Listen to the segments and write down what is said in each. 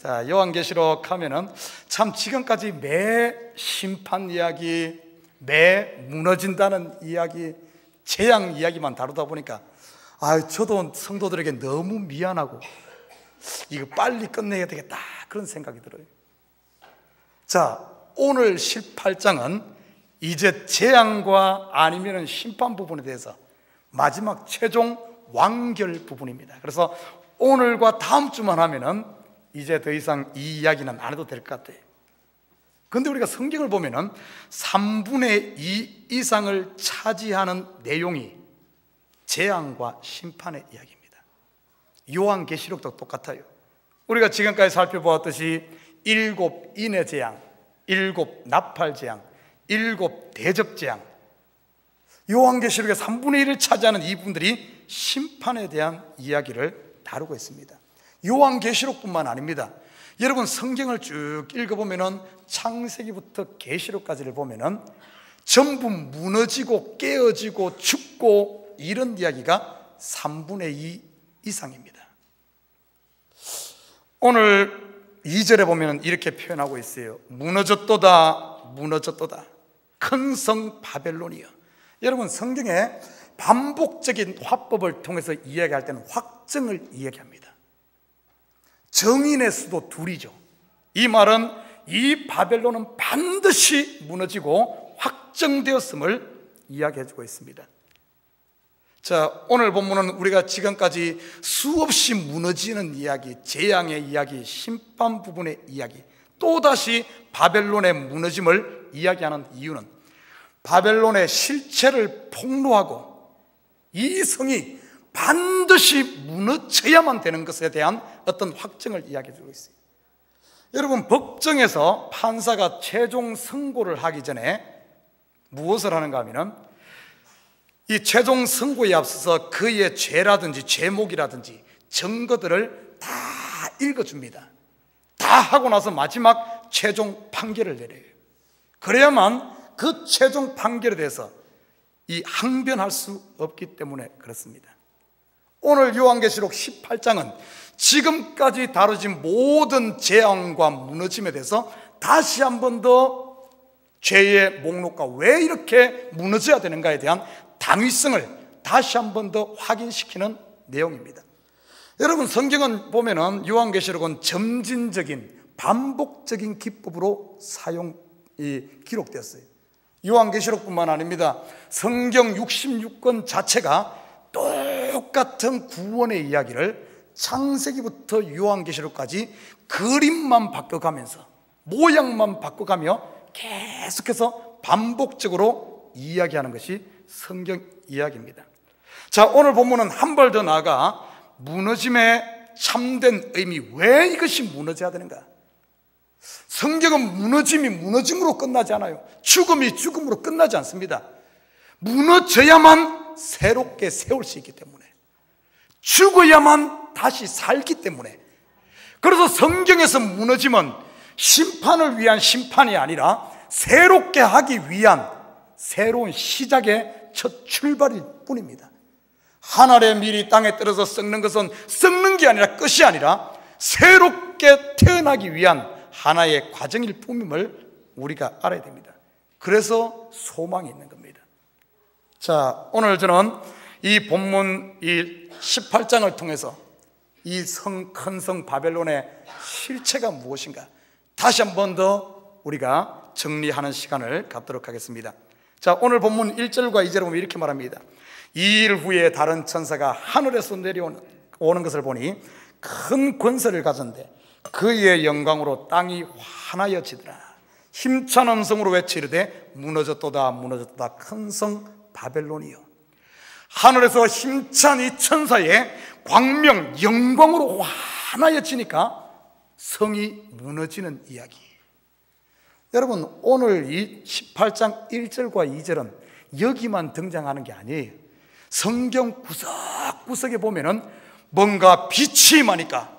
자, 요한계시록 하면은 참 지금까지 매 심판 이야기, 매 무너진다는 이야기, 재앙 이야기만 다루다 보니까 저도 성도들에게 너무 미안하고 이거 빨리 끝내야 되겠다 그런 생각이 들어요. 자, 오늘 18장은 이제 재앙과 아니면 심판 부분에 대해서 마지막 최종 완결 부분입니다. 그래서 오늘과 다음 주만 하면은 이제 더 이상 이 이야기는 안 해도 될 것 같아요. 그런데 우리가 성경을 보면은 3분의 2 이상을 차지하는 내용이 재앙과 심판의 이야기입니다. 요한계시록도 똑같아요. 우리가 지금까지 살펴보았듯이 7 인의 재앙, 7 나팔 재앙, 7 대접 재앙, 요한계시록의 3분의 1을 차지하는 이분들이 심판에 대한 이야기를 다루고 있습니다. 요한계시록뿐만 아닙니다. 여러분 성경을 쭉 읽어보면 창세기부터 계시록까지를 보면 전부 무너지고 깨어지고 죽고 이런 이야기가 3분의 2 이상입니다. 오늘 2절에 보면 이렇게 표현하고 있어요. 무너졌도다 무너졌도다 큰 성 바벨론이여. 여러분 성경에 반복적인 화법을 통해서 이야기할 때는 확정을 이야기합니다. 정인의 수도 둘이죠. 이 말은 이 바벨론은 반드시 무너지고 확정되었음을 이야기해주고 있습니다. 자, 오늘 본문은 우리가 지금까지 수없이 무너지는 이야기, 재앙의 이야기, 심판 부분의 이야기, 또다시 바벨론의 무너짐을 이야기하는 이유는 바벨론의 실체를 폭로하고 이 성이 반드시 무너져야만 되는 것에 대한 어떤 확증을 이야기해 주고 있어요. 여러분 법정에서 판사가 최종 선고를 하기 전에 무엇을 하는가 하면 이 최종 선고에 앞서서 그의 죄라든지 죄목이라든지 증거들을 다 읽어줍니다. 다 하고 나서 마지막 최종 판결을 내려요. 그래야만 그 최종 판결에 대해서 이 항변할 수 없기 때문에 그렇습니다. 오늘 요한계시록 18장은 지금까지 다루진 모든 재앙과 무너짐에 대해서 다시 한 번 더 죄의 목록과 왜 이렇게 무너져야 되는가에 대한 당위성을 다시 한 번 더 확인시키는 내용입니다. 여러분 성경은 보면은 요한계시록은 점진적인 반복적인 기법으로 기록되었어요. 요한계시록뿐만 아닙니다. 성경 66권 자체가 똑같은 구원의 이야기를 창세기부터 요한계시록까지 그림만 바꿔가면서 모양만 바꿔가며 계속해서 반복적으로 이야기하는 것이 성경 이야기입니다. 자, 오늘 본문은 한 발 더 나아가 무너짐의 참된 의미, 왜 이것이 무너져야 되는가? 성경은 무너짐이 무너짐으로 끝나지 않아요. 죽음이 죽음으로 끝나지 않습니다. 무너져야만 새롭게 세울 수 있기 때문에, 죽어야만 다시 살기 때문에. 그래서 성경에서 무너짐은 심판을 위한 심판이 아니라 새롭게 하기 위한 새로운 시작의 첫 출발일 뿐입니다. 한 알의 밀이 땅에 떨어져 썩는 것은 썩는 게 아니라 끝이 아니라 새롭게 태어나기 위한 하나의 과정일 뿐임을 우리가 알아야 됩니다. 그래서 소망이 있는 겁니다. 자, 오늘 저는 이 본문 이 18장을 통해서 이 큰 성 바벨론의 실체가 무엇인가 다시 한 번 더 우리가 정리하는 시간을 갖도록 하겠습니다. 자, 오늘 본문 1절과 2절을 보면 이렇게 말합니다. 이 일 후에 다른 천사가 하늘에서 내려오는 것을 보니 큰 권세를 가졌는데 그의 영광으로 땅이 환하여지더라. 힘찬 음성으로 외치르되 무너졌도다 무너졌도다 큰 성 바벨론이여. 하늘에서 힘찬 이 천사의 광명 영광으로 환하여지니까 성이 무너지는 이야기. 여러분 오늘 이 18장 1절과 2절은 여기만 등장하는 게 아니에요. 성경 구석구석에 보면은 뭔가 빛이 임하니까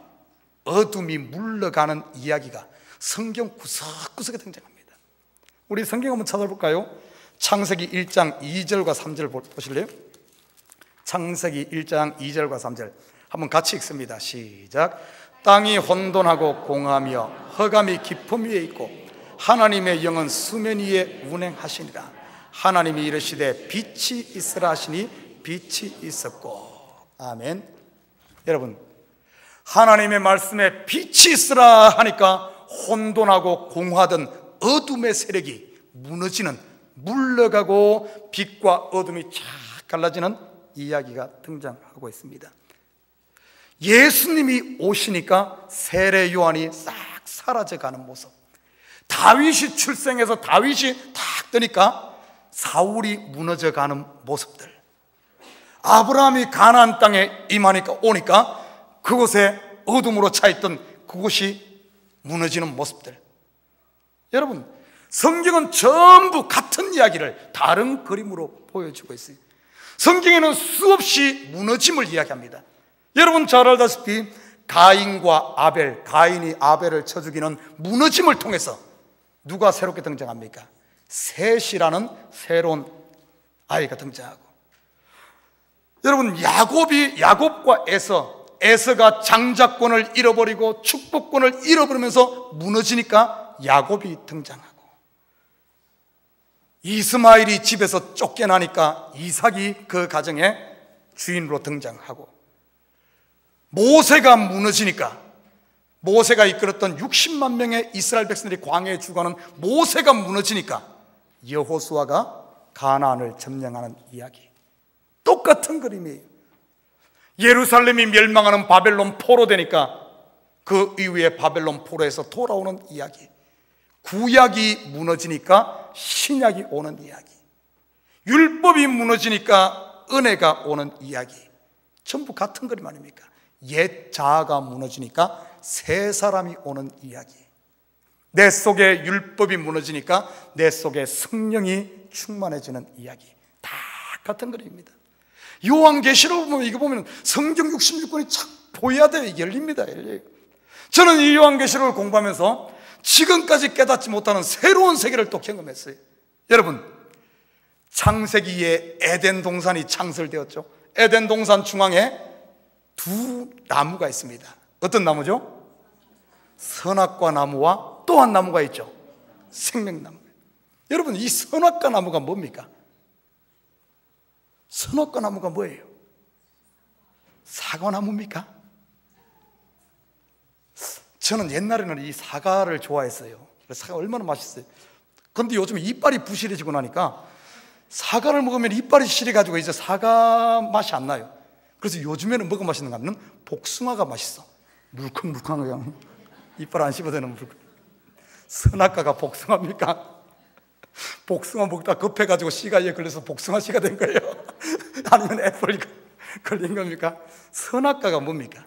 어둠이 물러가는 이야기가 성경 구석구석에 등장합니다. 우리 성경 한번 찾아볼까요? 창세기 1장 2절과 3절 보실래요? 창세기 1장 2절과 3절 한번 같이 읽습니다. 시작. 땅이 혼돈하고 공하며 흑암이 깊음 위에 있고 하나님의 영은 수면 위에 운행하시니라. 하나님이 이르시되 빛이 있으라 하시니 빛이 있었고. 아멘. 여러분, 하나님의 말씀에 빛이 있으라 하니까 혼돈하고 공하던 어둠의 세력이 무너지는, 물러가고 빛과 어둠이 쫙 갈라지는 이야기가 등장하고 있습니다. 예수님이 오시니까 세례 요한이 싹 사라져가는 모습, 다윗이 출생해서 다윗이 탁 뜨니까 사울이 무너져가는 모습들, 아브라함이 가나안 땅에 임하니까 오니까 그곳에 어둠으로 차있던 그곳이 무너지는 모습들. 여러분, 성경은 전부 같은 이야기를 다른 그림으로 보여주고 있어요. 성경에는 수없이 무너짐을 이야기합니다. 여러분 잘 알다시피 가인과 아벨, 가인이 아벨을 쳐 죽이는 무너짐을 통해서 누가 새롭게 등장합니까? 셋이라는 새로운 아이가 등장하고, 여러분 야곱과 에서가 장자권을 잃어버리고 축복권을 잃어버리면서 무너지니까 야곱이 등장하고, 이스마엘이 집에서 쫓겨나니까 이삭이 그 가정의 주인으로 등장하고, 모세가 무너지니까, 모세가 이끌었던 60만 명의 이스라엘 백성들이 광야에 죽어가는 모세가 무너지니까 여호수아가 가나안을 점령하는 이야기. 똑같은 그림이에요. 예루살렘이 멸망하는 바벨론 포로 되니까 그 이후에 바벨론 포로에서 돌아오는 이야기. 구약이 무너지니까 신약이 오는 이야기. 율법이 무너지니까 은혜가 오는 이야기. 전부 같은 그림 아닙니까? 옛 자아가 무너지니까 새 사람이 오는 이야기. 내 속에 율법이 무너지니까 내 속에 성령이 충만해지는 이야기. 다 같은 그림입니다. 요한계시록 보면, 이거 보면 성경 66권이 착 보여야 돼요. 열립니다. 열려요. 저는 이 요한계시록을 공부하면서 지금까지 깨닫지 못하는 새로운 세계를 또 경험했어요. 여러분, 창세기에 에덴 동산이 창설되었죠. 에덴 동산 중앙에 두 나무가 있습니다. 어떤 나무죠? 선악과 나무와 또 한 나무가 있죠. 생명나무. 여러분, 이 선악과 나무가 뭡니까? 선악과 나무가 뭐예요? 사과나무입니까? 저는 옛날에는 이 사과를 좋아했어요. 사과 얼마나 맛있어요. 그런데 요즘 이빨이 부실해지고 나니까 사과를 먹으면 이빨이 시려가지고 이제 사과 맛이 안 나요. 그래서 요즘에는 뭐가 맛있는가 하면 복숭아가 맛있어. 물컹물컹한 그냥 이빨 안 씹어대는 물컹. 선악과가 복숭아입니까? 복숭아 먹다 급해가지고 씨가 걸려서 복숭아 씨가 된 거예요? 아니면 애플이 걸린 겁니까? 선악과가 뭡니까?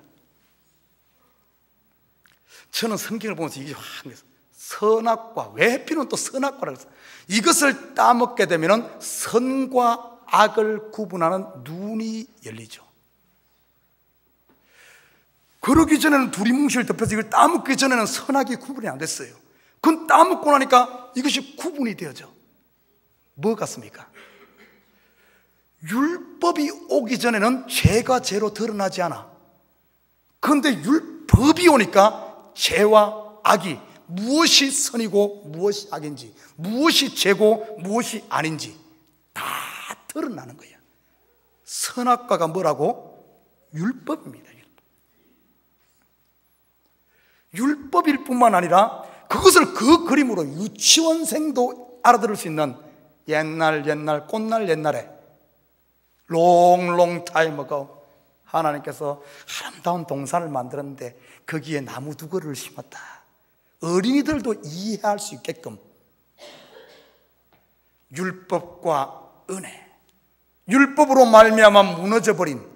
저는 성경을 보면서 이게 확 선악과, 왜 해피는 또 선악과라고 했어요? 이것을 따먹게 되면 선과 악을 구분하는 눈이 열리죠. 그러기 전에는 두리뭉실 덮여서 이걸 따먹기 전에는 선악이 구분이 안 됐어요. 그건 따먹고 나니까 이것이 구분이 되어져. 뭐 같습니까? 율법이 오기 전에는 죄가 죄로 드러나지 않아. 그런데 율법이 오니까 죄와 악이, 무엇이 선이고 무엇이 악인지, 무엇이 죄고 무엇이 아닌지 다 드러나는 거예요. 선악과가 뭐라고? 율법입니다. 율법일 뿐만 아니라 그것을 그 그림으로 유치원생도 알아들을 수 있는 옛날 꽃날 옛날에 long time ago 하나님께서 아름다운 동산을 만들었는데 거기에 나무 두 그루를 심었다. 어린이들도 이해할 수 있게끔 율법과 은혜, 율법으로 말미암아 무너져버린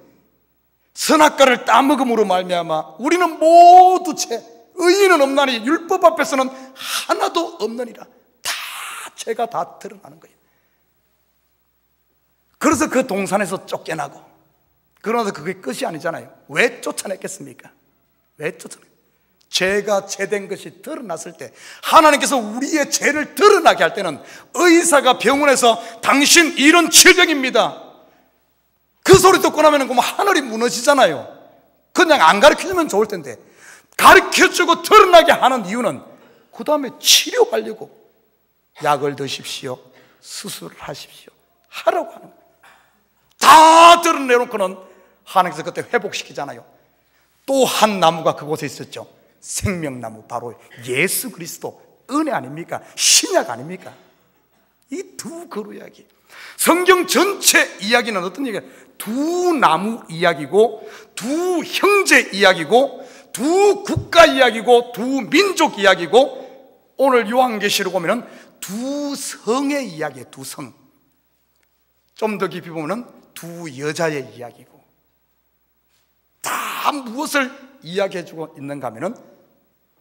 선악과를 따먹음으로 말미암아 우리는 모두 의인은 없나니 율법 앞에서는 하나도 없느니라. 다 죄가 다 드러나는 거예요. 그래서 그 동산에서 쫓겨나고, 그러나 그게 끝이 아니잖아요. 왜 쫓아냈겠습니까? 왜 쫓아냈어요? 죄가 죄된 것이 드러났을 때, 하나님께서 우리의 죄를 드러나게 할 때는 의사가 병원에서 당신 이런 질병입니다, 그 소리 듣고 나면 하늘이 무너지잖아요. 그냥 안 가르치면 좋을 텐데 가르쳐주고 드러나게 하는 이유는 그 다음에 치료하려고 약을 드십시오, 수술을 하십시오 하라고 하는 거예요. 다 드러내놓고는 하나님께서 그때 회복시키잖아요. 또 한 나무가 그곳에 있었죠. 생명나무, 바로 예수 그리스도, 은혜 아닙니까? 신약 아닙니까? 이 두 그루 이야기, 성경 전체 이야기는 어떤 얘기예요? 두 나무 이야기고, 두 형제 이야기고, 두 국가 이야기고, 두 민족 이야기고, 오늘 요한계시록 보면은 두 성의 이야기예요. 두 성. 좀 더 깊이 보면은 두 여자의 이야기고, 다 무엇을 이야기해주고 있는가 하면은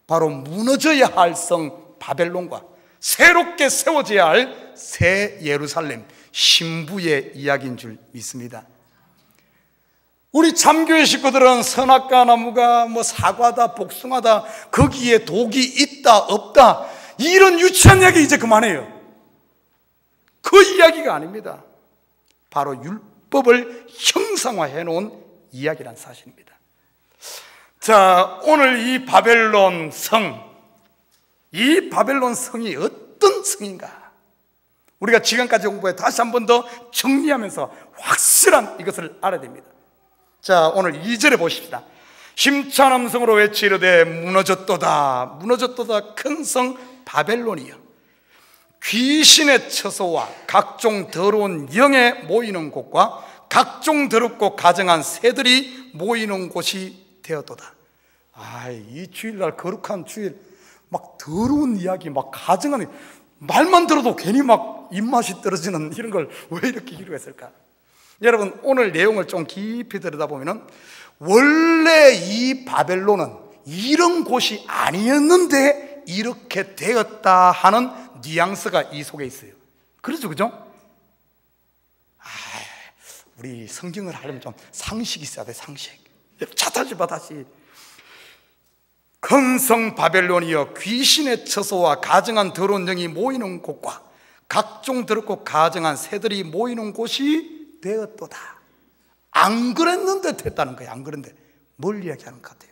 바로 무너져야 할 성 바벨론과 새롭게 세워져야 할 새 예루살렘, 신부의 이야기인 줄 믿습니다. 우리 참교회 식구들은 선악과 나무가 뭐 사과다, 복숭아다, 거기에 독이 있다 없다, 이런 유치한 이야기 이제 그만해요. 그 이야기가 아닙니다. 바로 율법을 형상화해 놓은 이야기란 사실입니다. 자, 오늘 이 바벨론 성, 이 바벨론 성이 어떤 성인가, 우리가 지금까지 공부해 다시 한 번 더 정리하면서 확실한 이것을 알아야 됩니다. 자, 오늘 2절에 보십시다. 힘찬 음성으로 외치르되 무너졌도다, 무너졌도다, 큰 성 바벨론이여, 귀신의 처소와 각종 더러운 영에 모이는 곳과 각종 더럽고 가증한 새들이 모이는 곳이 되었도다. 이 주일날, 거룩한 주일, 막 더러운 이야기, 막 가증한, 말만 들어도 괜히 막 입맛이 떨어지는 이런 걸 왜 이렇게 기록했을까? 여러분, 오늘 내용을 좀 깊이 들여다보면 원래 이 바벨론은 이런 곳이 아니었는데 이렇게 되었다 하는 뉘앙스가 이 속에 있어요. 그렇죠, 그죠? 우리 성경을 하려면 좀 상식이 있어야 돼, 상식. 자, 다시. 큰 성 바벨론이여, 귀신의 처소와 가증한 더러운 영이 모이는 곳과 각종 더럽고 가증한 새들이 모이는 곳이 되었도다. 안 그랬는데 됐다는 거예요. 안 그랬는데. 뭘 이야기하는 것 같아요?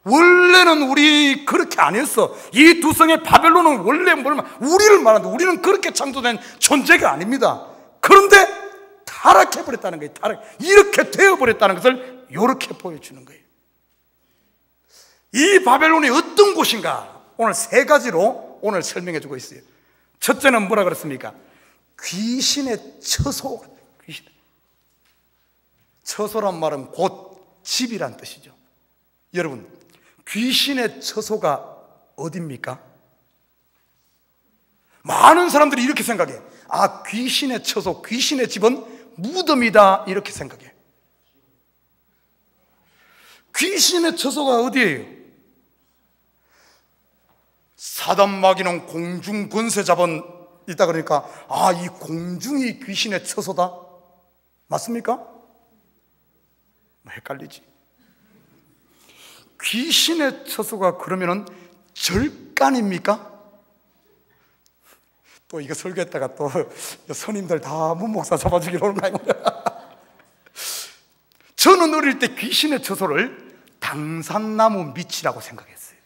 원래는 우리 그렇게 아니었어. 이 두 성의 바벨론은 원래 우리를 말하는데 우리는 그렇게 창조된 존재가 아닙니다. 그런데 타락해버렸다는 거예요. 이렇게 되어버렸다는 것을 이렇게 보여주는 거예요. 이 바벨론이 어떤 곳인가, 오늘 세 가지로 오늘 설명해 주고 있어요. 첫째는 뭐라 그랬습니까? 귀신의 처소. 처소란 말은 곧 집이란 뜻이죠. 여러분, 귀신의 처소가 어디입니까? 많은 사람들이 이렇게 생각해. 귀신의 처소, 귀신의 집은 무덤이다, 이렇게 생각해. 귀신의 처소가 어디예요? 사단 마귀는 공중 권세 잡은 있다 그러니까 이 공중이 귀신의 처소다? 맞습니까? 헷갈리지. 귀신의 처소가 그러면은 절간입니까? 또 이거 설교했다가 또 선임들 다 문목사 잡아주기로 오는 거 아닙니까? 저는 어릴 때 귀신의 처소를 당산나무 밑이라고 생각했어요.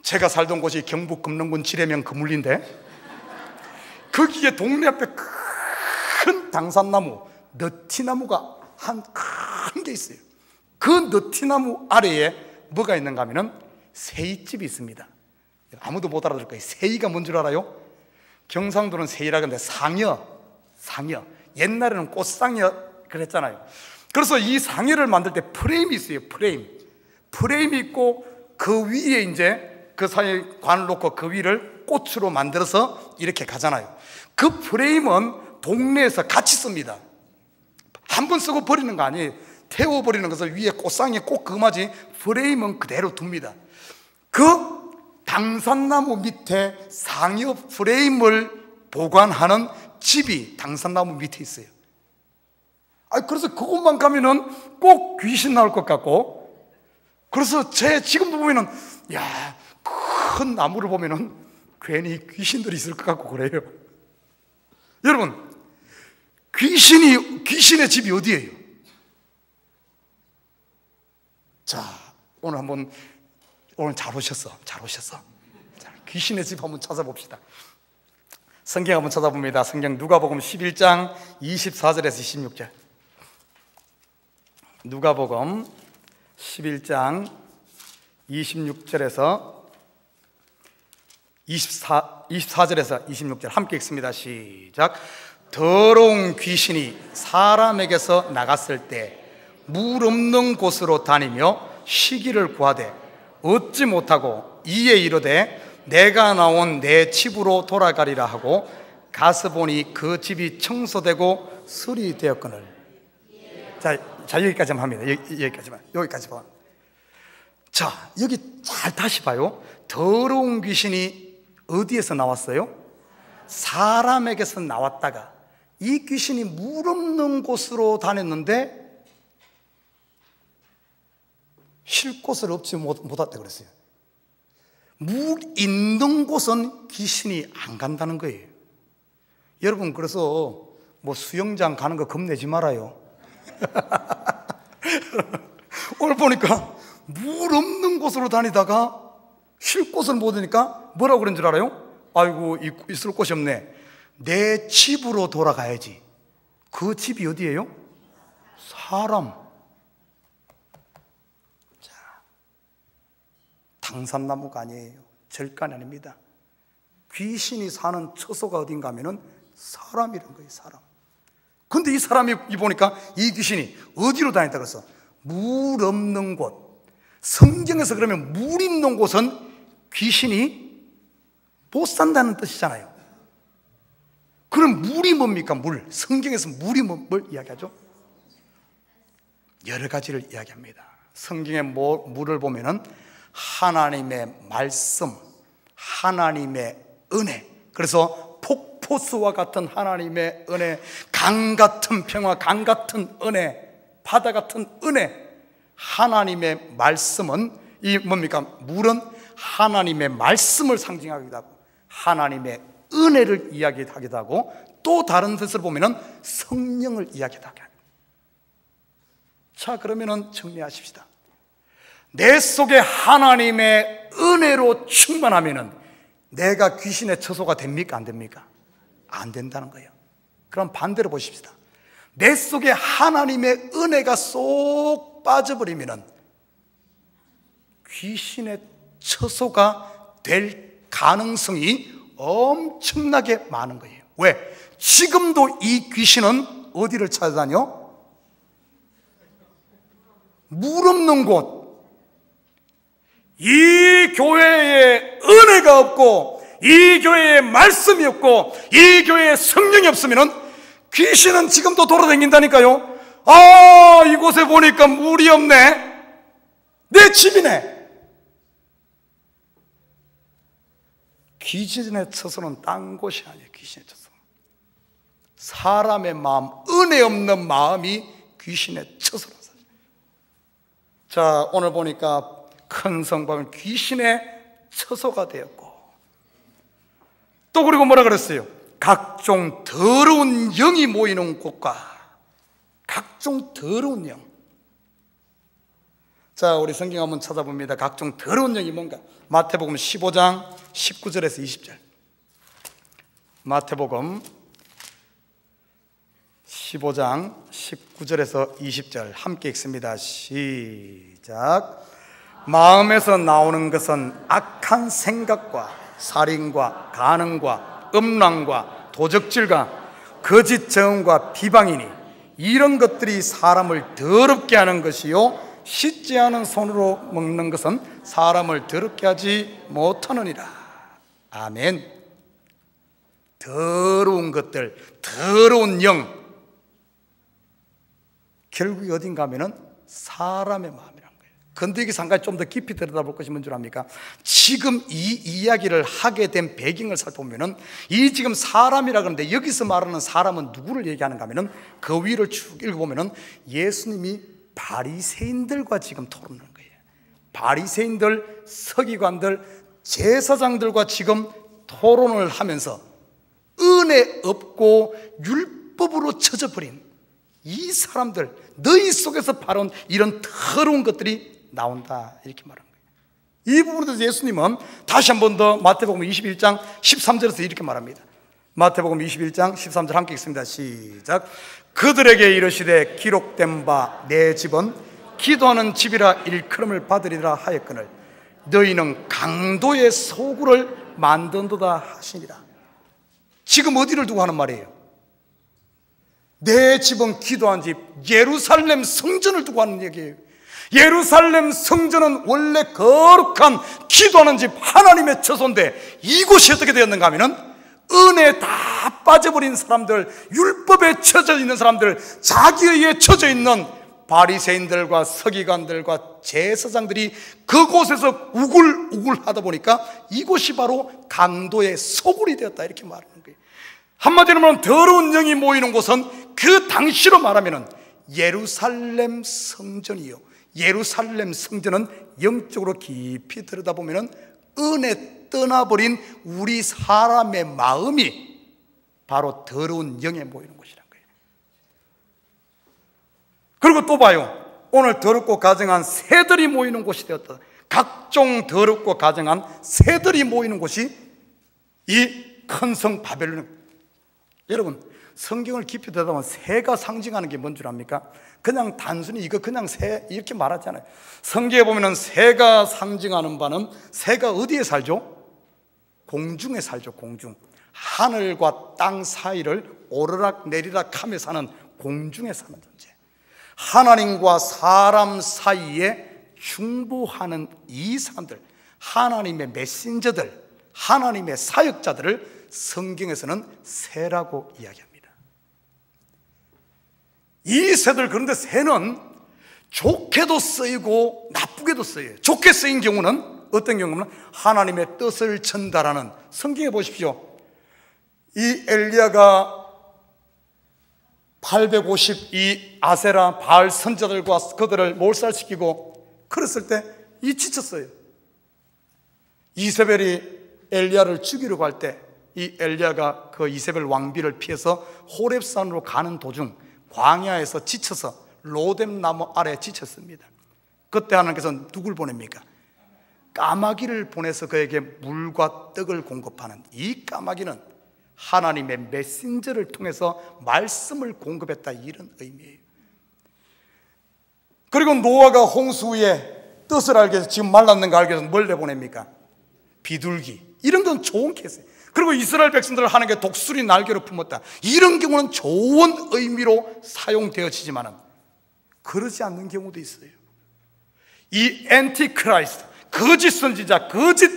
제가 살던 곳이 경북 금능군 지뢰면 그물리인데, 거기에 동네 앞에 큰 당산나무, 너티나무가 한 큰 게 있어요. 그 너티나무 아래에 뭐가 있는가 하면은 새이집이 있습니다. 아무도 못 알아들 거예요. 새이가 뭔 줄 알아요? 경상도는 새이라 그러는데 상여. 옛날에는 꽃상여 그랬잖아요. 그래서 이 상여를 만들 때 프레임이 있어요. 프레임이 있고 그 위에 이제 그 사이에 관을 놓고 그 위를 꽃으로 만들어서 이렇게 가잖아요. 그 프레임은 동네에서 같이 씁니다. 한 번 쓰고 버리는 거 아니에요. 태워버리는 것을 위에 꽃상에 꼭 그마지 프레임은 그대로 둡니다. 그 당산나무 밑에 상여 프레임을 보관하는 집이 당산나무 밑에 있어요. 그래서 그곳만 가면은 꼭 귀신 나올 것 같고, 그래서 지금도 보면은 큰 나무를 보면은 괜히 귀신들이 있을 것 같고 그래요. 여러분, 귀신의 집이 어디예요? 자, 오늘 잘 오셨어. 자, 귀신의 집 한번 찾아봅시다. 성경 한번 찾아봅니다. 성경 누가복음 11장 24절에서 26절. 누가복음 11장 26절에서 24절에서 26절 함께 읽습니다. 시작. 더러운 귀신이 사람에게서 나갔을 때 물 없는 곳으로 다니며 쉬기를 구하되 얻지 못하고 이에 이르되 내가 나온 내 집으로 돌아가리라 하고 가서 보니 그 집이 청소되고 수리되었거늘. 자, 여기까지만 합니다. 여기까지만. 자, 여기 잘 다시 봐요. 더러운 귀신이 어디에서 나왔어요? 사람에게서 나왔다가 이 귀신이 물 없는 곳으로 다녔는데 쉴 곳을 얻지 못했다 그랬어요. 물 있는 곳은 귀신이 안 간다는 거예요. 여러분, 그래서 뭐 수영장 가는 거 겁내지 말아요. 오늘 보니까 물 없는 곳으로 다니다가 쉴 곳을 못 얻으니까 뭐라고 그런 줄 알아요? 아이고, 있을 곳이 없네. 내 집으로 돌아가야지. 그 집이 어디예요? 사람. 자, 당산나무가 아니에요. 절간이 아닙니다. 귀신이 사는 처소가 어딘가 하면은 사람이란 거예요. 사람. 근데 이 사람이 보니까 이 귀신이 어디로 다녔다 그랬어? 물 없는 곳. 성경에서 그러면 물 있는 곳은 귀신이 못 산다는 뜻이잖아요. 그럼 물이 뭡니까? 물. 성경에서 물이 뭘 이야기하죠? 여러 가지를 이야기합니다. 성경의 물을 보면은 하나님의 말씀, 하나님의 은혜. 그래서 폭포수와 같은 하나님의 은혜, 강 같은 평화, 강 같은 은혜, 바다 같은 은혜. 하나님의 말씀은 이 뭡니까? 물은 하나님의 말씀을 상징하기도 하고 하나님의 은혜를 이야기하기도 하고 또 다른 뜻을 보면은 성령을 이야기하기도 합니다. 자, 그러면은 정리하십시다. 내 속에 하나님의 은혜로 충만하면은 내가 귀신의 처소가 됩니까? 안 됩니까? 안 된다는 거예요. 그럼 반대로 보십시다. 내 속에 하나님의 은혜가 쏙 빠져버리면은 귀신의 처소가 될 가능성이 엄청나게 많은 거예요. 왜? 지금도 이 귀신은 어디를 찾아다녀? 물 없는 곳. 이 교회에 은혜가 없고 이 교회에 말씀이 없고 이 교회에 성령이 없으면 귀신은 지금도 돌아다닌다니까요. 아, 이곳에 보니까 물이 없네. 내 집이네. 귀신의 처소는 딴 곳이 아니에요. 귀신의 처소. 사람의 마음, 은혜 없는 마음이 귀신의 처소라서. 자, 오늘 보니까 큰 성방은 귀신의 처소가 되었고 또 그리고 뭐라 그랬어요? 각종 더러운 영이 모이는 곳과 각종 더러운 영. 자, 우리 성경 한번 찾아봅니다. 각종 더러운 영이 뭔가? 마태복음 15장 19절에서 20절. 마태복음 15장 19절에서 20절 함께 읽습니다. 시작. 마음에서 나오는 것은 악한 생각과 살인과 간음과 음란과 도적질과 거짓 증언과 비방이니 이런 것들이 사람을 더럽게 하는 것이요 씻지 않은 손으로 먹는 것은 사람을 더럽게 하지 못하느니라. 아멘. 더러운 것들, 더러운 영, 결국이 어딘가 하면은 사람의 마음이란 거예요. 그런데 여기서 한 가지 좀 더 깊이 들여다볼 것이 뭔지 압니까? 지금 이 이야기를 하게 된 배경을 살펴보면은 이 지금 사람이라 그러는데 여기서 말하는 사람은 누구를 얘기하는가 하면은 그 위를 쭉 읽어보면은 예수님이 바리새인들과 지금 토론하는 거예요. 바리새인들, 서기관들, 제사장들과 지금 토론을 하면서 은혜 없고 율법으로 쳐져버린 이 사람들, 너희 속에서 바로 이런 더러운 것들이 나온다 이렇게 말한 거예요. 이 부분에 대해서 예수님은 다시 한 번 더 마태복음 21장 13절에서 이렇게 말합니다. 마태복음 21장 13절 함께 읽습니다. 시작. 그들에게 이르시되 기록된 바 내 집은 기도하는 집이라 일컬음을 받으리라 하였거늘 너희는 강도의 소굴을 만든도다 하시니라. 지금 어디를 두고 하는 말이에요? 내 집은 기도한 집, 예루살렘 성전을 두고 하는 얘기예요. 예루살렘 성전은 원래 거룩한 기도하는 집, 하나님의 처소인데 이곳이 어떻게 되었는가 하면은 은혜에 다 빠져버린 사람들, 율법에 처져 있는 사람들, 자기에 처져 있는 바리새인들과 서기관들과 제사장들이 그곳에서 우글우글 하다 보니까 이곳이 바로 강도의 소굴이 되었다 이렇게 말하는 거예요. 한마디로 말하면 더러운 영이 모이는 곳은 그 당시로 말하면 예루살렘 성전이요, 예루살렘 성전은 영적으로 깊이 들여다보면 은혜 떠나버린 우리 사람의 마음이 바로 더러운 영에 모이는 곳이란 거예요. 그리고 또 봐요. 오늘 더럽고 가증한 새들이 모이는 곳이 되었다. 각종 더럽고 가증한 새들이 모이는 곳이 이 큰 성 바벨론. 여러분, 성경을 깊이 들여다보면 새가 상징하는 게 뭔 줄 압니까? 그냥 단순히 이거 그냥 새 이렇게 말하잖아요. 성경에 보면 새가 상징하는 바는 새가 어디에 살죠? 공중에 살죠. 공중. 하늘과 땅 사이를 오르락 내리락 하며 사는 공중에 사는 존재. 하나님과 사람 사이에 중보하는 이 사람들, 하나님의 메신저들, 하나님의 사역자들을 성경에서는 새라고 이야기합니다. 이 새들, 그런데 새는 좋게도 쓰이고 나쁘게도 쓰여요. 좋게 쓰인 경우는 어떤 경우는 하나님의 뜻을 전달하는, 성경에 보십시오. 이 엘리야가 852 아세라 바알 선자들과 그들을 몰살시키고 그랬을 때 이 지쳤어요. 이세벨이 엘리야를 죽이려고 할 때 이 엘리야가 그 이세벨 왕비를 피해서 호렙산으로 가는 도중 광야에서 지쳐서 로뎀 나무 아래 지쳤습니다. 그때 하나님께서 누굴 보냅니까? 까마귀를 보내서 그에게 물과 떡을 공급하는, 이 까마귀는 하나님의 메신저를 통해서 말씀을 공급했다, 이런 의미예요. 그리고 노아가 홍수 후에 뜻을 알게 해서 지금 말랐는가 알게 해서 뭘 내보냅니까? 비둘기. 이런 건 좋은 케이스예요. 그리고 이스라엘 백성들을 하나님께 독수리 날개로 품었다, 이런 경우는 좋은 의미로 사용되어지지만은 그러지 않는 경우도 있어요. 이 엔티크라이스트, 거짓 선지자, 거짓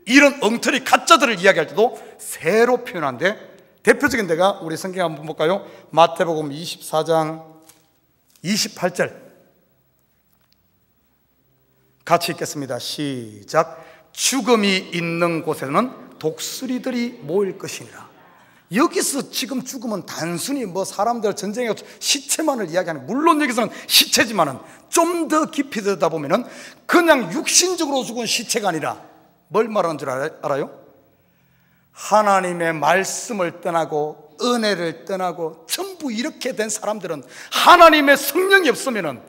이런 엉터리 가짜들을 이야기할 때도 새로 표현하는데 대표적인 데가, 우리 성경 한번 볼까요? 마태복음 24장 28절 같이 읽겠습니다. 시작. 죽음이 있는 곳에는 독수리들이 모일 것이니라. 여기서 지금 죽음은 단순히 뭐 사람들 전쟁에 시체만을 이야기하는, 물론 여기서는 시체지만은 좀 더 깊이 들여다보면은 그냥 육신적으로 죽은 시체가 아니라 뭘 말하는 줄 알아요? 하나님의 말씀을 떠나고 은혜를 떠나고 전부 이렇게 된 사람들은 하나님의 성령이 없으면은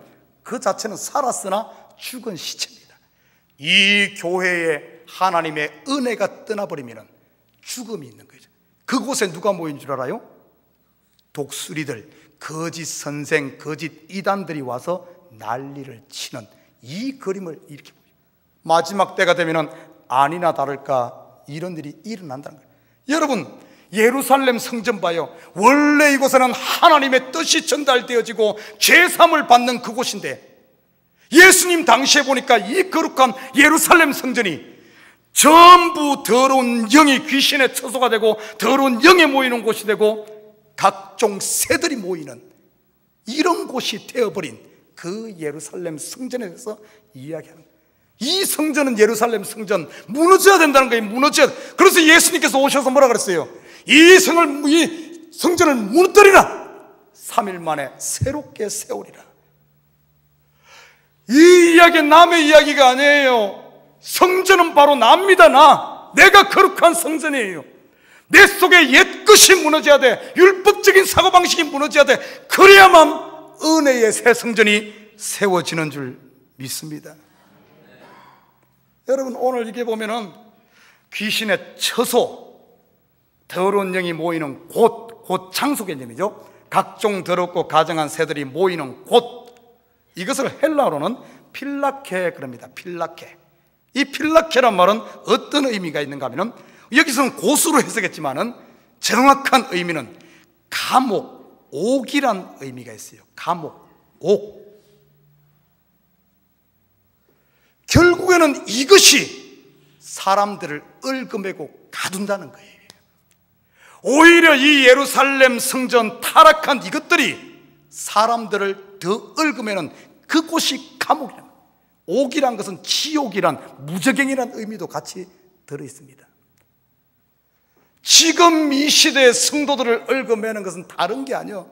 그 자체는 살았으나 죽은 시체입니다. 이 교회에 하나님의 은혜가 떠나버리면 죽음이 있는 거죠. 그곳에 누가 모인 줄 알아요? 독수리들, 거짓 선생, 거짓 이단들이 와서 난리를 치는 이 그림을 이렇게 보여요. 마지막 때가 되면 아니나 다를까 이런 일이 일어난다는 거예요. 여러분, 예루살렘 성전 봐요. 원래 이곳에는 하나님의 뜻이 전달되어지고 죄사함을 받는 그곳인데, 예수님 당시에 보니까 이 거룩한 예루살렘 성전이 전부 더러운 영이 귀신의 처소가 되고 더러운 영에 모이는 곳이 되고 각종 새들이 모이는 이런 곳이 되어버린 그 예루살렘 성전에 대해서 이야기하는 거예요. 이 성전은, 예루살렘 성전, 무너져야 된다는 거예요. 무너져야. 그래서 예수님께서 오셔서 뭐라 그랬어요? 이 성전을 무너뜨리라. 3일 만에 새롭게 세우리라. 이 이야기는 남의 이야기가 아니에요. 성전은 바로 납니다. 내가 거룩한 성전이에요. 내 속에 옛것이 무너져야 돼. 율법적인 사고방식이 무너져야 돼. 그래야만 은혜의 새 성전이 세워지는 줄 믿습니다. 여러분, 오늘 이게 보면은 귀신의 처소, 더러운 영이 모이는 곳 장소 개념이죠. 각종 더럽고 가증한 새들이 모이는 곳, 이것을 헬라어로는 필라케 그럽니다. 필라케. 이 필라케란 말은 어떤 의미가 있는가 하면, 여기서는 곳으로 해석했지만은 정확한 의미는 감옥, 옥이란 의미가 있어요. 감옥, 옥. 결국에는 이것이 사람들을 얽어매고 가둔다는 거예요. 오히려 이 예루살렘 성전 타락한 이것들이 사람들을 더 얽어매는 그곳이 감옥이란 거예요. 옥이란 것은 지옥이란, 무저갱이란 의미도 같이 들어있습니다. 지금 이 시대의 성도들을 얽어매는 것은 다른 게 아니요,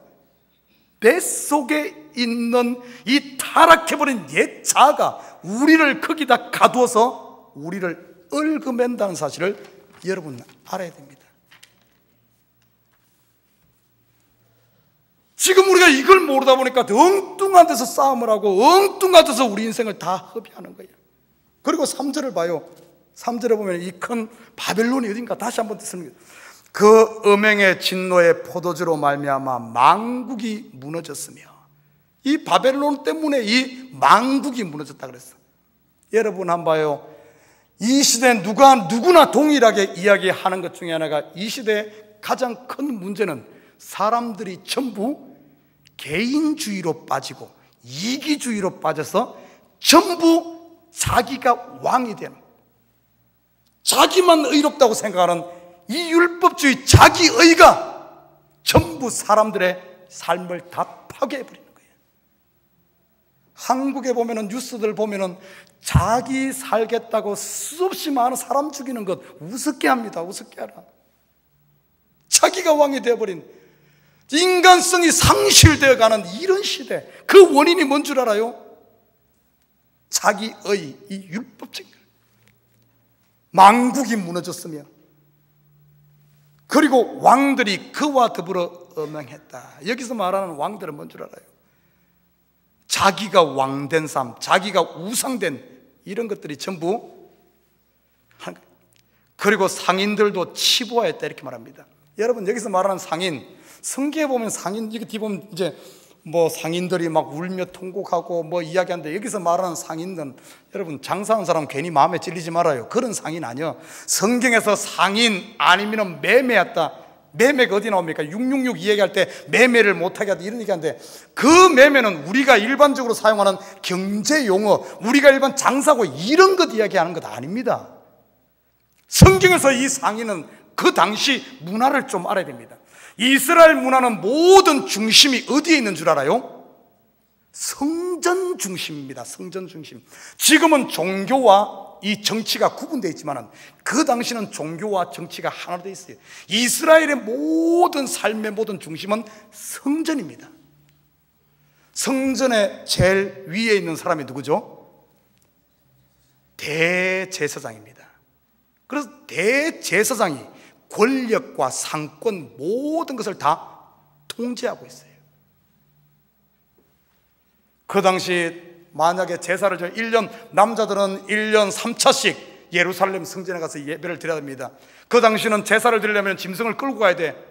뱃속에 있는 이 타락해버린 옛 자아가 우리를 거기다 가두어서 우리를 얽어맨다는 사실을 여러분 알아야 됩니다. 지금 우리가 이걸 모르다 보니까 엉뚱한 데서 싸움을 하고 엉뚱한 데서 우리 인생을 다 허비하는 거예요. 그리고 3절을 봐요. 3절에 보면 이 큰 바벨론이 어딘가 다시 한번 듣습니다. 그 음행의 진노의 포도주로 말미암아 망국이 무너졌으며, 이 바벨론 때문에 이 망국이 무너졌다 그랬어. 여러분 한번 봐요. 이 시대에 누구나 동일하게 이야기하는 것 중에 하나가, 이 시대의 가장 큰 문제는 사람들이 전부 개인주의로 빠지고 이기주의로 빠져서 전부 자기가 왕이 되는, 자기만 의롭다고 생각하는 이 율법주의 자기의가 전부 사람들의 삶을 다 파괴해버리는 거예요. 한국에 보면은, 뉴스들 보면은 자기 살겠다고 수없이 많은 사람 죽이는 것 우습게 합니다. 우습게 하라. 자기가 왕이 되어버린, 인간성이 상실되어가는 이런 시대, 그 원인이 뭔 줄 알아요? 자기의 이 율법적인 망국이 무너졌으며, 그리고 왕들이 그와 더불어 음행했다. 여기서 말하는 왕들은 뭔 줄 알아요? 자기가 왕된 삶, 자기가 우상된 이런 것들이 전부 한 거예요. 그리고 상인들도 치부하였다 이렇게 말합니다. 여러분, 여기서 말하는 상인, 성경에 보면 상인, 이거 뒤 보면 이제 뭐 상인들이 막 울며 통곡하고 뭐 이야기하는데, 여기서 말하는 상인은 여러분, 장사하는 사람 괜히 마음에 찔리지 말아요. 그런 상인 아니요. 성경에서 상인 아니면 매매했다. 매매가 어디 나옵니까? 666 이야기할 때 매매를 못하게 하다 이런 얘기하는데, 그 매매는 우리가 일반적으로 사용하는 경제 용어, 우리가 일반 장사고 이런 것 이야기하는 것 아닙니다. 성경에서 이 상인은 그 당시 문화를 좀 알아야 됩니다. 이스라엘 문화는 모든 중심이 어디에 있는 줄 알아요? 성전 중심입니다. 성전 중심. 지금은 종교와 이 정치가 구분되어 있지만 그 당시는 종교와 정치가 하나로 되어 있어요. 이스라엘의 모든 삶의 모든 중심은 성전입니다. 성전의 제일 위에 있는 사람이 누구죠? 대제사장입니다. 그래서 대제사장이 권력과 상권 모든 것을 다 통제하고 있어요. 그 당시 만약에 제사를 1년, 남자들은 1년 3차씩 예루살렘 성전에 가서 예배를 드려야 됩니다. 그 당시는 제사를 드리려면 짐승을 끌고 가야 돼.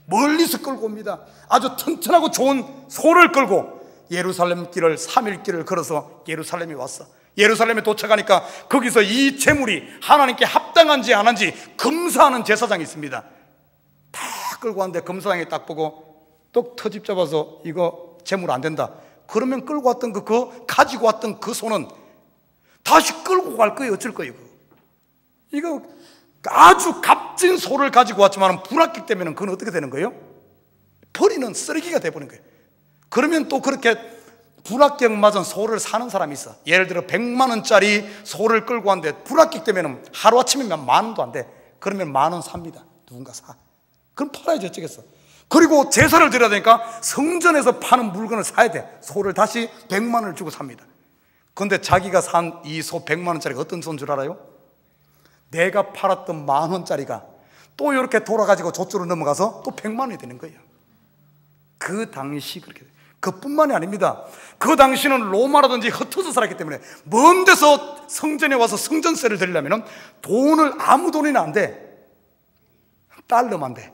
멀리서 끌고 옵니다. 아주 튼튼하고 좋은 소를 끌고 예루살렘 길을 3일 길을 걸어서 예루살렘에 왔어. 예루살렘에 도착하니까 거기서 이 제물이 하나님께 합당한지 안 한지 검사하는 제사장이 있습니다. 다 끌고 왔는데 검사장이 딱 보고 똑 터집 잡아서 이거 제물 안 된다. 그러면 끌고 왔던 가지고 왔던 그 소는 다시 끌고 갈 거예요. 어쩔 거예요. 이거 아주 값진 소를 가지고 왔지만 불합격 되면 그건 어떻게 되는 거예요? 버리는 쓰레기가 돼버린 거예요. 그러면 또 그렇게 불합격 맞은 소를 사는 사람이 있어. 예를 들어 100만 원짜리 소를 끌고 왔는데 불합격되면 하루아침이면 10,000원도 안 돼. 그러면 10,000원 삽니다. 누군가 사. 그럼 팔아야지 어쩌겠어. 그리고 제사를 드려야 되니까 성전에서 파는 물건을 사야 돼. 소를 다시 100만 원을 주고 삽니다. 그런데 자기가 산 이 소 100만 원짜리가 어떤 소인 줄 알아요? 내가 팔았던 10,000원짜리가 또 이렇게 돌아가지고 저쪽으로 넘어가서 또 100만 원이 되는 거예요. 그 당시 그렇게 돼요. 그뿐만이 아닙니다. 그 당시는 로마라든지 흩어져 살았기 때문에 먼 데서 성전에 와서 성전세를 드리려면 돈을 아무 돈이나 안 돼. 달러만 돼.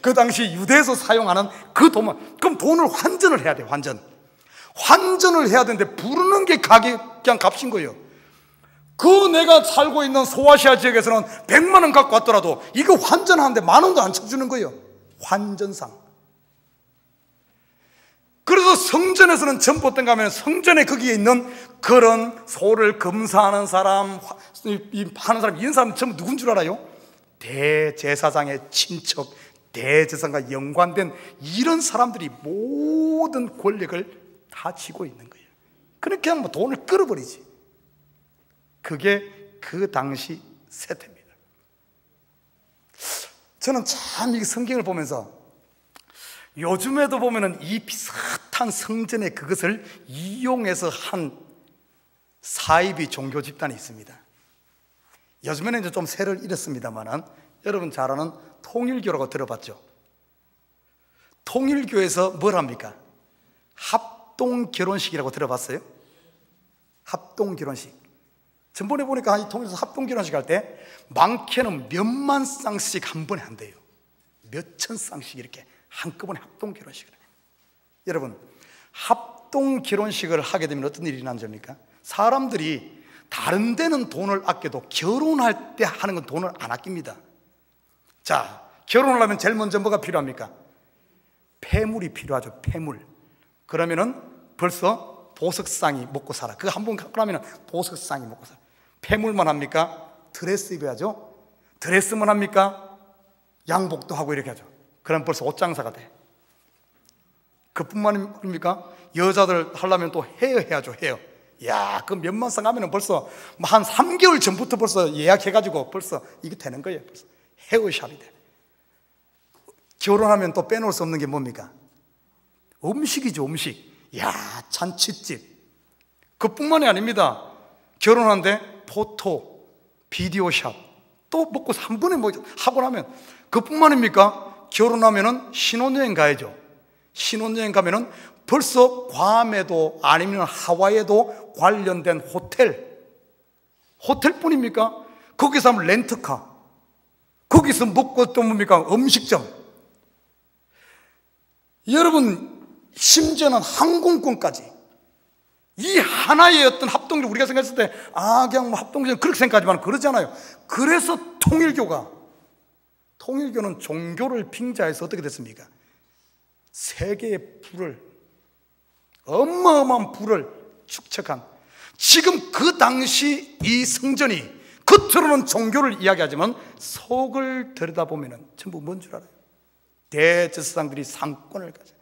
그 당시 유대에서 사용하는 그 돈만. 그럼 돈을 환전을 해야 돼. 환전을 해야 되는데 부르는 게 그냥 값인 거예요. 그 내가 살고 있는 소아시아 지역에서는 100만 원 갖고 왔더라도 이거 환전하는데 10,000원도 안 쳐주는 거예요. 환전상. 그래서 성전에서는 전부 어떤가 하면 성전에 거기에 있는 그런 소를 검사하는 사람, 하는 사람, 이런 사람 전부 누군 줄 알아요? 대제사장의 친척, 대제사장과 연관된 이런 사람들이 모든 권력을 다 쥐고 있는 거예요. 그렇게 하면 돈을 끌어버리지. 그게 그 당시 세태입니다. 저는 참 이 성경을 보면서 요즘에도 보면은 이 비슷한 성전의 그것을 이용해서 한 사이비 종교 집단이 있습니다. 요즘에는 이제 좀 세를 잃었습니다만은 여러분 잘 아는 통일교라고 들어봤죠? 통일교에서 뭘 합니까? 합동 결혼식이라고 들어봤어요? 합동 결혼식. 전번에 보니까 이 통일교에서 합동 결혼식 할 때 많게는 몇만 쌍씩 한 번에 한대요. 몇천 쌍씩 이렇게 한꺼번에 합동 결혼식을 해요. 여러분, 합동 결혼식을 하게 되면 어떤 일이 일어나는 겁니까? 사람들이 다른 데는 돈을 아껴도 결혼할 때 하는 건 돈을 안 아낍니다. 자, 결혼을 하면 제일 먼저 뭐가 필요합니까? 폐물이 필요하죠. 폐물. 그러면은 벌써 보석상이 먹고 살아. 그거 한 번 갖고 나면 보석상이 먹고 살아. 폐물만 합니까? 드레스 입어야죠. 드레스만 합니까? 양복도 하고 이렇게 하죠. 그럼 벌써 옷장사가 돼. 그뿐만입니까? 여자들 하려면 또 헤어 해야죠. 헤어. 야, 그 몇만 쌍 하면 벌써 한 3개월 전부터 벌써 예약해가지고 벌써 이게 되는 거예요. 벌써 헤어샵이 돼. 결혼하면 또 빼놓을 수 없는 게 뭡니까? 음식이죠. 음식. 야, 잔치집. 그뿐만이 아닙니다. 결혼하는데 포토, 비디오샵, 또 먹고 3분에 뭐 하고 나면 그뿐만입니까? 결혼하면은 신혼여행 가야죠. 신혼여행 가면은 벌써 괌에도 아니면 하와이에도 관련된 호텔뿐입니까? 거기서 하면 렌트카, 거기서 먹고 또 뭡니까? 음식점. 여러분, 심지어는 항공권까지. 이 하나의 어떤 합동적, 우리가 생각했을 때 그냥 뭐 합동적 그렇게 생각하지만 그러잖아요. 그래서 통일교는 종교를 빙자해서 어떻게 됐습니까? 세계의 불을, 어마어마한 불을 축적한, 지금 그 당시 이 성전이 겉으로는 종교를 이야기하지만 속을 들여다보면 전부 뭔 줄 알아요? 대제사장들이 상권을 가져.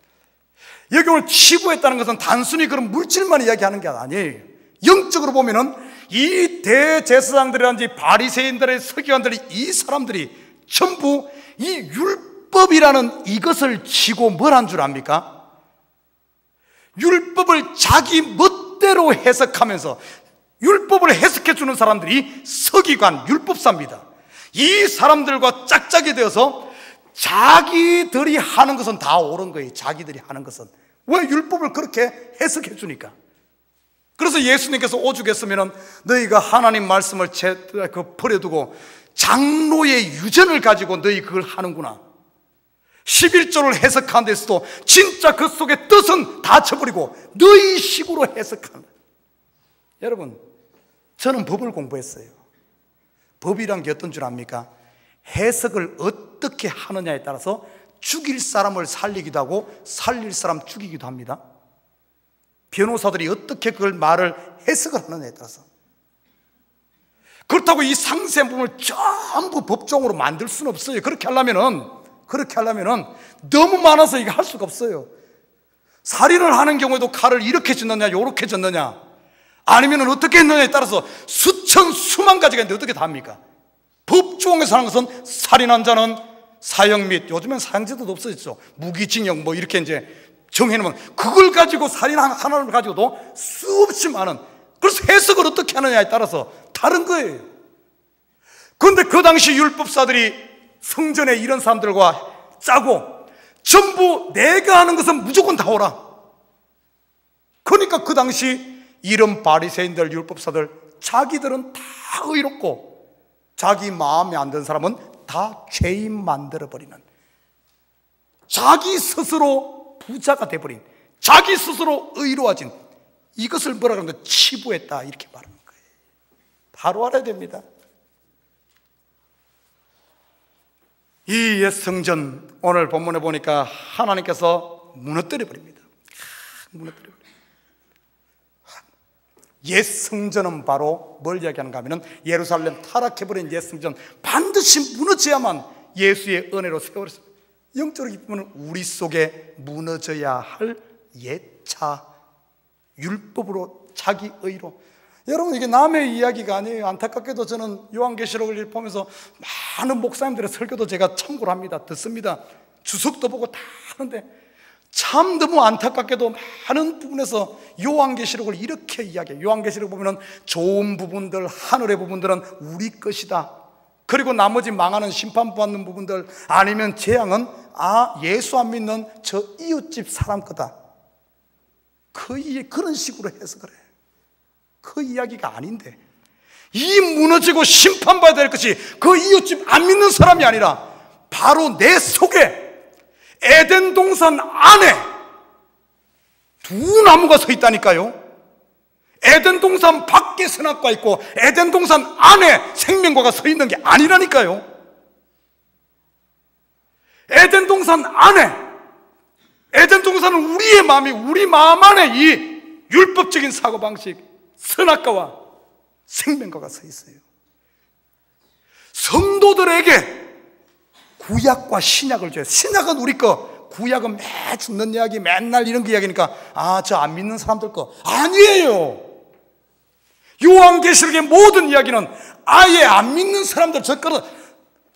여기 오늘 치부했다는 것은 단순히 그런 물질만 이야기하는 게 아니에요. 영적으로 보면은 이 대제사장들이란지 바리새인들의 서기관들이, 이 사람들이 전부 이 율법이라는 이것을 지고 뭘 한 줄 압니까? 율법을 자기 멋대로 해석하면서 율법을 해석해 주는 사람들이 서기관, 율법사입니다. 이 사람들과 짝짝이 되어서 자기들이 하는 것은 다 옳은 거예요. 자기들이 하는 것은. 왜? 율법을 그렇게 해석해 주니까. 그래서 예수님께서 오죽했으면 너희가 하나님 말씀을 버려두고 장로의 유전을 가지고 너희 그걸 하는구나. 11조를 해석하는 데서도 진짜 그 속의 뜻은 다 쳐버리고 너희 식으로 해석한다. 여러분, 저는 법을 공부했어요. 법이란 게 어떤 줄 압니까? 해석을 어떻게 하느냐에 따라서 죽일 사람을 살리기도 하고 살릴 사람 죽이기도 합니다. 변호사들이 어떻게 그걸 말을 해석을 하느냐에 따라서. 그렇다고 이 상세법을 전부 법정으로 만들 수는 없어요. 그렇게 하려면은 너무 많아서 이거 할 수가 없어요. 살인을 하는 경우에도 칼을 이렇게 젓느냐 이렇게 젓느냐 아니면 어떻게 했느냐에 따라서 수천 수만 가지가 있는데 어떻게 다 합니까? 법조항에서 하는 것은 살인한 자는 사형 및, 요즘엔 사형제도도 없어졌죠. 무기징역 뭐 이렇게 이제 정해놓으면 그걸 가지고 살인 하나를 가지고도 수없이 많은, 그래서 해석을 어떻게 하느냐에 따라서 다른 거예요. 그런데 그 당시 율법사들이 성전에 이런 사람들과 짜고 전부 내가 하는 것은 무조건 다 오라. 그러니까 그 당시 이런 바리새인들, 율법사들, 자기들은 다 의롭고 자기 마음에 안 드는 사람은 다 죄인 만들어버리는, 자기 스스로 부자가 돼버린, 자기 스스로 의로워진, 이것을 뭐라 그러는 거예요? 치부했다, 이렇게 말하는 거예요. 바로 알아야 됩니다. 이 옛 성전, 오늘 본문에 보니까 하나님께서 무너뜨려 버립니다. 무너뜨려 버립니다. 옛 성전은 바로 뭘 이야기하는가 하면, 예루살렘 타락해버린 옛 성전 반드시 무너져야만 예수의 은혜로 세워졌습니다. 영적으로 보면 우리 속에 무너져야 할 옛차 율법으로, 자기 의로. 여러분, 이게 남의 이야기가 아니에요. 안타깝게도 저는 요한계시록을 보면서 많은 목사님들의 설교도 제가 참고를 합니다. 듣습니다. 주석도 보고 다 하는데 참 너무 안타깝게도 많은 부분에서 요한계시록을 이렇게 이야기해요. 요한계시록 보면 좋은 부분들, 하늘의 부분들은 우리 것이다. 그리고 나머지 망하는 심판받는 부분들, 아니면 재앙은 예수 안 믿는 저 이웃집 사람 거다. 그런 식으로 해석을 해. 그 이야기가 아닌데, 이 무너지고 심판받아야 될 것이 그 이웃집 안 믿는 사람이 아니라 바로 내 속에 에덴 동산 안에 두 나무가 서 있다니까요. 에덴 동산 밖에 선악과 있고 에덴 동산 안에 생명과가 서 있는 게 아니라니까요. 에덴 동산 안에, 에덴 동산은 우리의 마음이, 우리 마음 안에 이 율법적인 사고방식, 선악과와 생명과가 서 있어요. 성도들에게 구약과 신약을 줘요. 신약은 우리 거, 구약은 매 죽는 이야기, 맨날 이런 거 이야기니까 저 안 믿는 사람들 거. 아니에요. 요한계시록의 모든 이야기는 아예 안 믿는 사람들 저 거는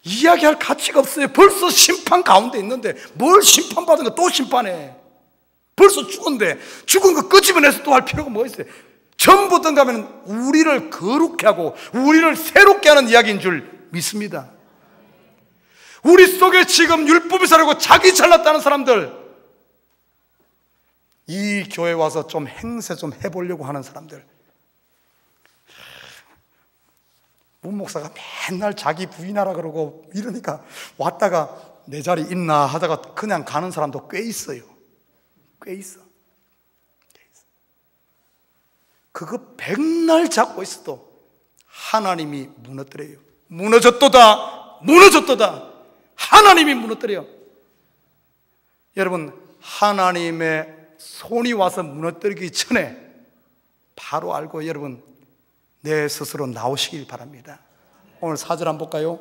이야기할 가치가 없어요. 벌써 심판 가운데 있는데 뭘 심판받은 거 또 심판해. 벌써 죽었는데 죽은 거 끄집어내서 또 할 필요가 뭐 있어요. 전부 던가면 우리를 거룩해 하고 우리를 새롭게 하는 이야기인 줄 믿습니다. 우리 속에 지금 율법이 살고 자기 잘났다는 사람들, 이 교회 와서 좀 행세 좀 해보려고 하는 사람들, 문 목사가 맨날 자기 부인하라 그러고 이러니까 왔다가 내 자리 있나 하다가 그냥 가는 사람도 꽤 있어요. 꽤 있어. 그거 백날 잡고 있어도 하나님이 무너뜨려요. 무너졌도다, 무너졌도다. 하나님이 무너뜨려요. 여러분, 하나님의 손이 와서 무너뜨리기 전에 바로 알고 여러분 내 스스로 나오시길 바랍니다. 오늘 4절 한번 볼까요?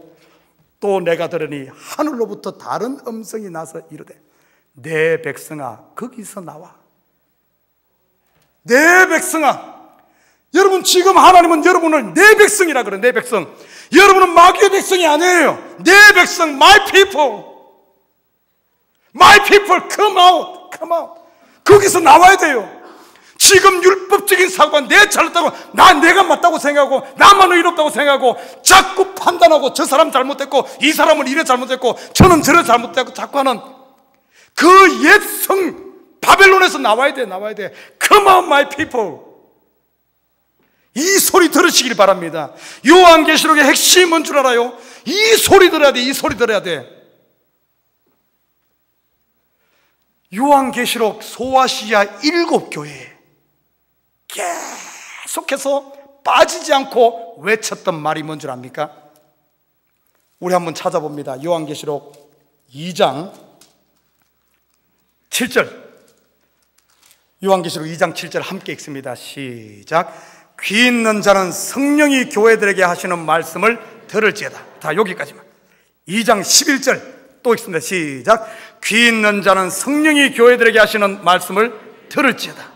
또 내가 들으니 하늘로부터 다른 음성이 나서 이르되 내 백성아 거기서 나와. 내 백성아. 여러분, 지금 하나님은 여러분을 내 백성이라 그래요. 내 백성. 여러분은 마귀의 백성이 아니에요. 내 백성, my people. My people, come out, come out. 거기서 나와야 돼요. 지금 율법적인 사고가 내 잘못다고, 내가 맞다고 생각하고 나만 의롭다고 생각하고 자꾸 판단하고 저 사람 잘못했고 이 사람은 이래 잘못했고 저는 저래 잘못했고 자꾸 하는 그 옛성 바벨론에서 나와야 돼. 나와야 돼. Come out, my people. 이 소리 들으시길 바랍니다. 요한계시록의 핵심이 뭔 줄 알아요? 이 소리 들어야 돼. 이 소리 들어야 돼. 요한계시록 소아시아 7교회에 계속해서 빠지지 않고 외쳤던 말이 뭔 줄 압니까? 우리 한번 찾아봅니다. 요한계시록 2장 7절. 요한계시록 2장 7절 함께 읽습니다. 시작. 귀 있는 자는 성령이 교회들에게 하시는 말씀을 들을지어다. 다 여기까지만. 2장 11절 또 읽습니다. 시작. 귀 있는 자는 성령이 교회들에게 하시는 말씀을 들을지어다.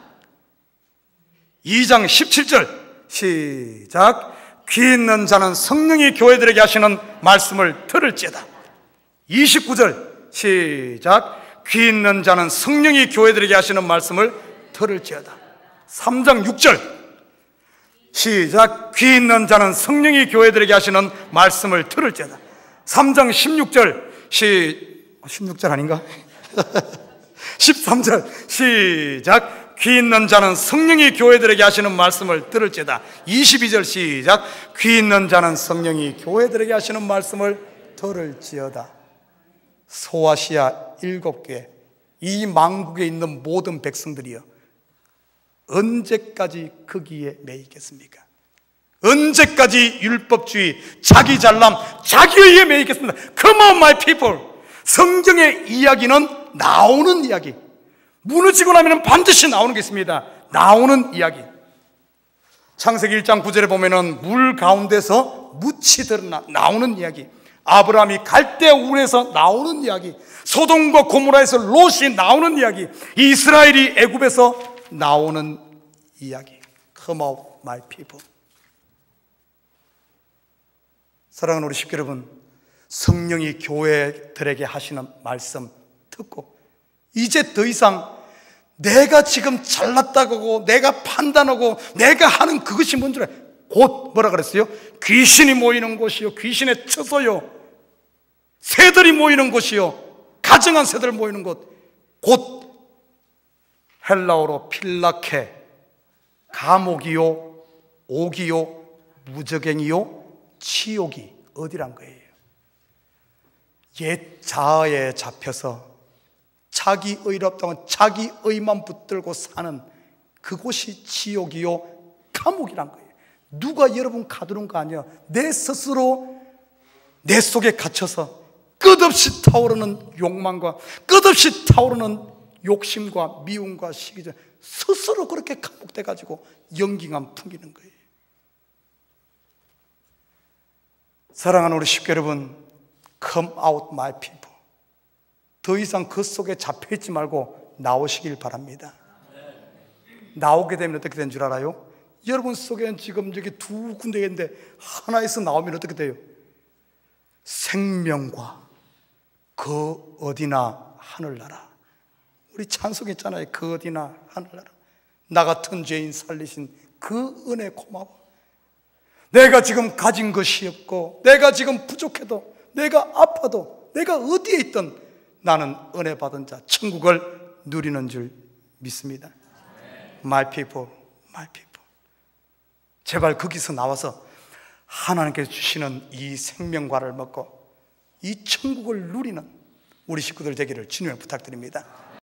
2장 17절 시작. 귀 있는 자는 성령이 교회들에게 하시는 말씀을 들을지어다. 29절 시작. 귀 있는 자는 성령이 교회들에게 하시는 말씀을 들을지어다. 3장 6절 시작. 귀 있는 자는 성령이 교회들에게 하시는 말씀을 들을지어다. 3장 16절 16절 아닌가? 13절 시작. 귀 있는 자는 성령이 교회들에게 하시는 말씀을 들을지어다. 22절 시작. 귀 있는 자는 성령이 교회들에게 하시는 말씀을 들을지어다. 소아시아 7교회, 이 만국에 있는 모든 백성들이여, 언제까지 거기에 매이겠습니까? 언제까지 율법주의, 자기 잘남, 자기의에 매이겠습니까? Come on my people. 성경의 이야기는 나오는 이야기, 무너지고 나면 반드시 나오는 게 있습니다. 나오는 이야기. 창세기 1장 9절에 보면은 물 가운데서 묻이 드러나 나오는 이야기. 아브라함이 갈대 울에서 나오는 이야기. 소돔과 고모라에서 롯이 나오는 이야기. 이스라엘이 애굽에서 나오는 이야기. Come out my people. 사랑하는 우리 식구 여러분, 성령이 교회들에게 하시는 말씀 듣고 이제 더 이상 내가 지금 잘났다고 하고 내가 판단하고 내가 하는 그것이 뭔 줄 알아요? 곧 뭐라 그랬어요? 귀신이 모이는 곳이요, 귀신의 처소요, 새들이 모이는 곳이요, 가증한 새들 모이는 곳, 곧 헬라어로 필라케, 감옥이요, 옥이요, 무저갱이요, 치욕이 어디란 거예요? 옛 자아에 잡혀서 자기 의롭다고 자기 의만 붙들고 사는 그곳이 지옥이요, 감옥이란 거예요. 누가 여러분 가두는 거 아니에요. 내 스스로 내 속에 갇혀서 끝없이 타오르는 욕망과 끝없이 타오르는 욕심과 미움과 시기죠. 스스로 그렇게 감옥돼 가지고 연기감 풍기는 거예요. 사랑하는 우리 식구 여러분, Come out my people. 더 이상 그 속에 잡혀있지 말고 나오시길 바랍니다. 나오게 되면 어떻게 되는 줄 알아요? 여러분 속에는 지금 여기 두 군데 있는데 하나에서 나오면 어떻게 돼요? 생명과 그 어디나 하늘나라. 우리 찬송 있잖아요. 그 어디나 하늘나라. 나 같은 죄인 살리신 그 은혜 고마워. 내가 지금 가진 것이 없고 내가 지금 부족해도 내가 아파도 내가 어디에 있든 나는 은혜 받은 자 천국을 누리는 줄 믿습니다. My people, my people. 제발 거기서 나와서 하나님께서 주시는 이 생명과를 먹고 이 천국을 누리는 우리 식구들 되기를 주님을 부탁드립니다.